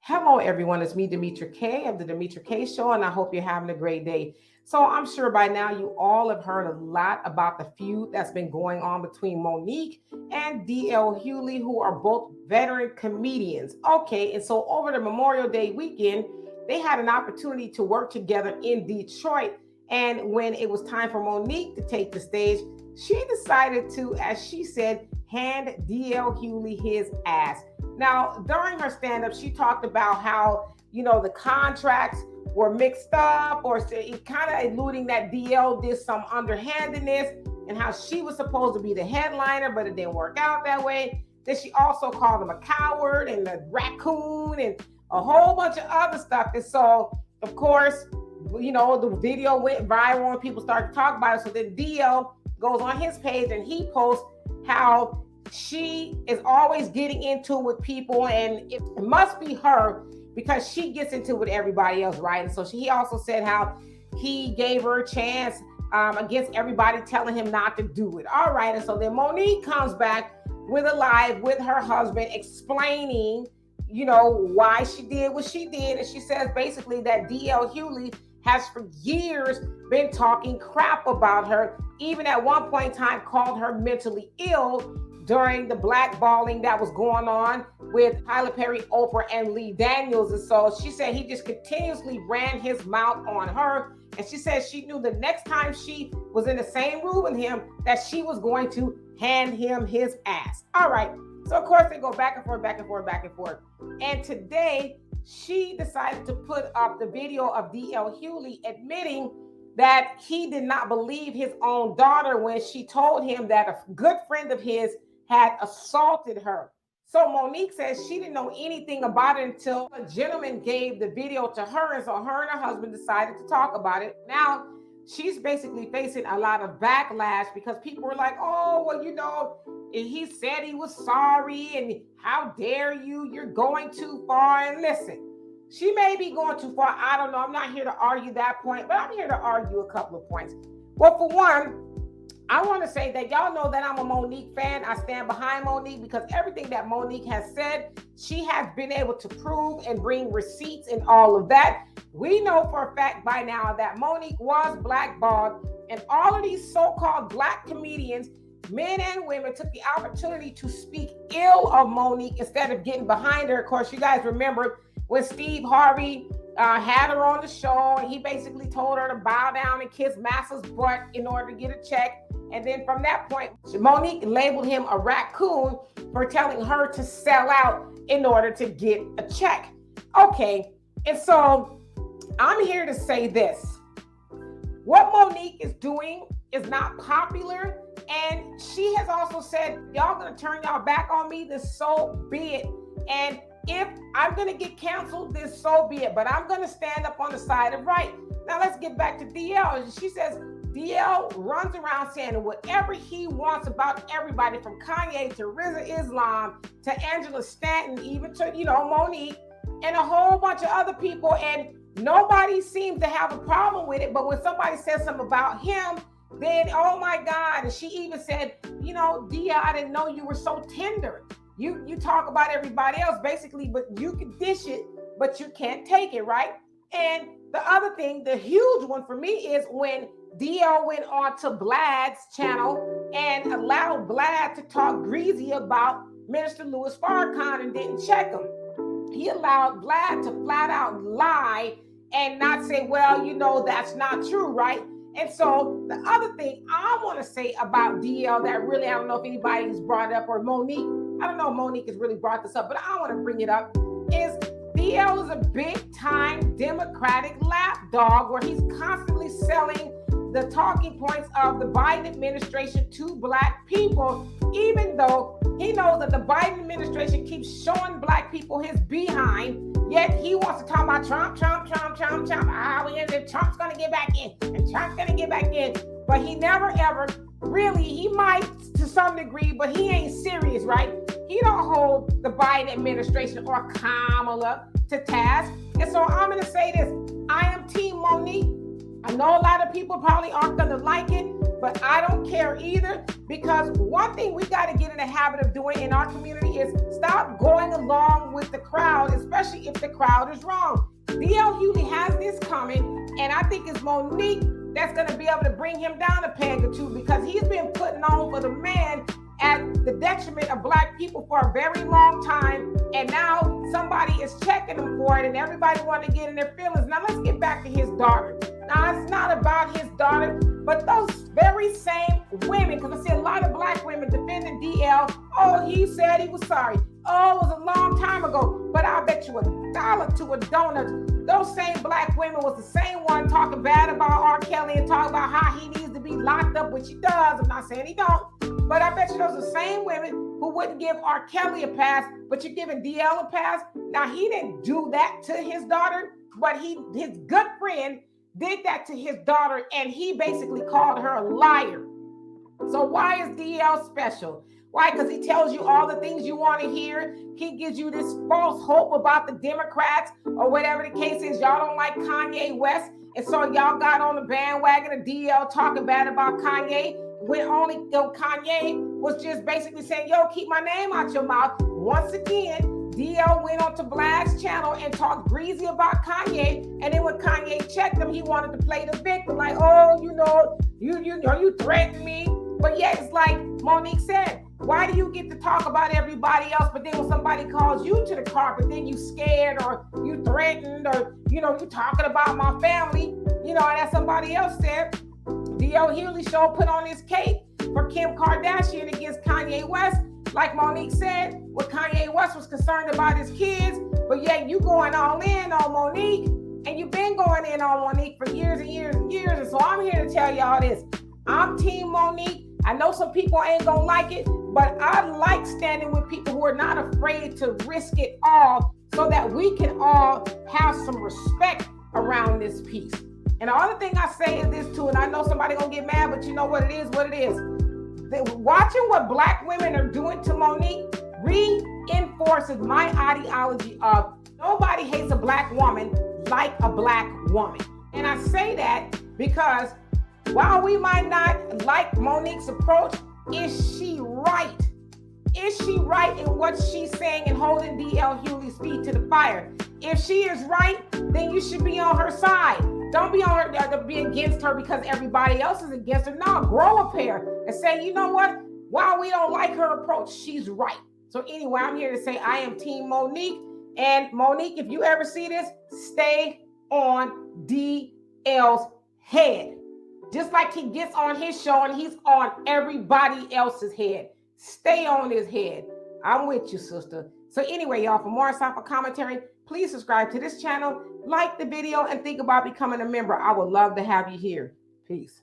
Hello, everyone. It's me, Demetra K of the Demetra K Show, and I hope you're having a great day. So, I'm sure by now you all have heard a lot about the feud that's been going on between MoNique and DL Hughley, who are both veteran comedians. Okay, and so over the Memorial Day weekend, they had an opportunity to work together in Detroit. And when it was time for MoNique to take the stage, she decided to, as she said, hand DL Hughley his ass. Now, during her stand up, she talked about how, the contracts were mixed up, or kind of alluding that DL did some underhandedness and how she was supposed to be the headliner, but it didn't work out that way. Then she also called him a coward and a raccoon and a whole bunch of other stuff. And so, of course, the video went viral and people started to talk about it. So then DL goes on his page and he posts how she is always getting into it with people, and it must be her because she gets into it with everybody else, right? And so he also said how he gave her a chance against everybody telling him not to do it. All right, and so then MoNique comes back with a live with her husband explaining, why she did what she did, and she says basically that DL Hughley has for years been talking crap about her, even at one point in time called her mentally ill during the blackballing that was going on with Tyler Perry, Oprah, and Lee Daniels. And so she said he just continuously ran his mouth on her. And she said she knew the next time she was in the same room with him that she was going to hand him his ass. All right. So of course they go back and forth, back and forth, back and forth. And today she decided to put up the video of DL Hughley admitting that he did not believe his own daughter when she told him that a good friend of his had assaulted her. So MoNique says she didn't know anything about it until a gentleman gave the video to her. And so her and her husband decided to talk about it. Now she's basically facing a lot of backlash because people were like, oh, well, he said he was sorry and how dare you, you're going too far. And listen, she may be going too far. I don't know. I'm not here to argue that point, but I'm here to argue a couple of points. Well, for one, I want to say that y'all know that I'm a MoNique fan. I stand behind MoNique because everything that MoNique has said, she has been able to prove and bring receipts and all of that. We know for a fact by now that MoNique was blackballed, and all of these so-called black comedians, men and women, took the opportunity to speak ill of MoNique instead of getting behind her. Of course, you guys remember when Steve Harvey had her on the show, and he basically told her to bow down and kiss Massa's butt in order to get a check. And then from that point, MoNique labeled him a raccoon for telling her to sell out in order to get a check. Okay, and so I'm here to say this. What MoNique is doing is not popular. And she has also said, y'all gonna turn y'all back on me, then so be it. And if I'm gonna get canceled, then so be it. But I'm gonna stand up on the side of right. Now let's get back to DL. She says, DL runs around saying whatever he wants about everybody, from Kanye to Rizza Islam to Angela Stanton, even to, MoNique and a whole bunch of other people. And nobody seems to have a problem with it. But when somebody says something about him, then, oh my God. And she even said, DL, I didn't know you were so tender. You talk about everybody else basically, but you can dish it, but you can't take it, right? And the other thing, the huge one for me, is when DL went on to Vlad's channel and allowed Vlad to talk greasy about Minister Louis Farrakhan and didn't check him. He allowed Vlad to flat out lie and not say, well, that's not true, right? And so the other thing I want to say about DL that really, I don't know if anybody's brought it up, or MoNique, I don't know if MoNique has really brought this up, but I want to bring it up, is DL is a big time Democratic lapdog where he's constantly selling the talking points of the Biden administration to black people, even though he knows that the Biden administration keeps showing black people his behind, yet he wants to talk about Trump. Trump's going to get back in, and Trump's going to get back in. But he never, ever, really, he might to some degree, but he ain't serious, right? He don't hold the Biden administration or Kamala to task. And so I'm going to say this. I am Team MoNique. I know a lot of people probably aren't going to like it, but I don't care either, because one thing we got to get in the habit of doing in our community is stop going along with the crowd, especially if the crowd is wrong. DL Hughley has this coming, and I think it's MoNique that's going to be able to bring him down a peg or two, because he's been putting on for the man at the detriment of Black people for a very long time, and now somebody is checking him for it, and everybody want to get in their feelings. Now let's get back to his daughter. Now it's not about his daughter, but those very same women, because I see a lot of Black women defending DL. Oh, he said he was sorry. Oh, it was a long time ago. But I'll bet you $1 to a donut, those same Black women was the same one talking bad about R. Kelly and talking about how he needs to be locked up, which he does. I'm not saying he don't. But I bet you those are the same women who wouldn't give R. Kelly a pass, but you're giving DL a pass. Now, he didn't do that to his daughter, but his good friend did that to his daughter, and he basically called her a liar. So why is DL special? Why? Because he tells you all the things you want to hear. He gives you this false hope about the Democrats or whatever the case is. Y'all don't like Kanye West, and so y'all got on the bandwagon of DL talking bad about Kanye, when only Kanye was just basically saying, yo, keep my name out your mouth. Once again, DL went on to Vlad's channel and talked greasy about Kanye, and then when Kanye checked him, he wanted to play the victim, like, oh, you threatened me. But yet it's like MoNique said, why do you get to talk about everybody else, but then when somebody calls you to the carpet, then you scared or you threatened, or you talking about my family, and as somebody else said, DL Hughley show put on his cape for Kim Kardashian against Kanye West. Like MoNique said, when Kanye West was concerned about his kids, but yet you going all in on MoNique, and you've been going in on MoNique for years and years and years. And so I'm here to tell y'all this. I'm Team MoNique. I know some people ain't gonna like it, but I like standing with people who are not afraid to risk it all so that we can all have some respect around this piece. And the other thing I say is this too, and I know somebody gonna get mad, but you know what it is, watching what Black women are doing to MoNique reinforces my ideology of nobody hates a Black woman like a Black woman. And I say that because while we might not like MoNique's approach, is she right? Is she right in what she's saying and holding DL Hughley's feet to the fire? If she is right, then you should be on her side. Don't be on her to be against her because everybody else is against her. No, grow a pair and say, you know what? While we don't like her approach, she's right. So anyway, I'm here to say I am Team MoNique. And MoNique, if you ever see this, stay on DL's head. Just like he gets on his show and he's on everybody else's head. Stay on his head. I'm with you, sister. So anyway, y'all, for more insightful commentary, please subscribe to this channel, like the video, and think about becoming a member. I would love to have you here. Peace.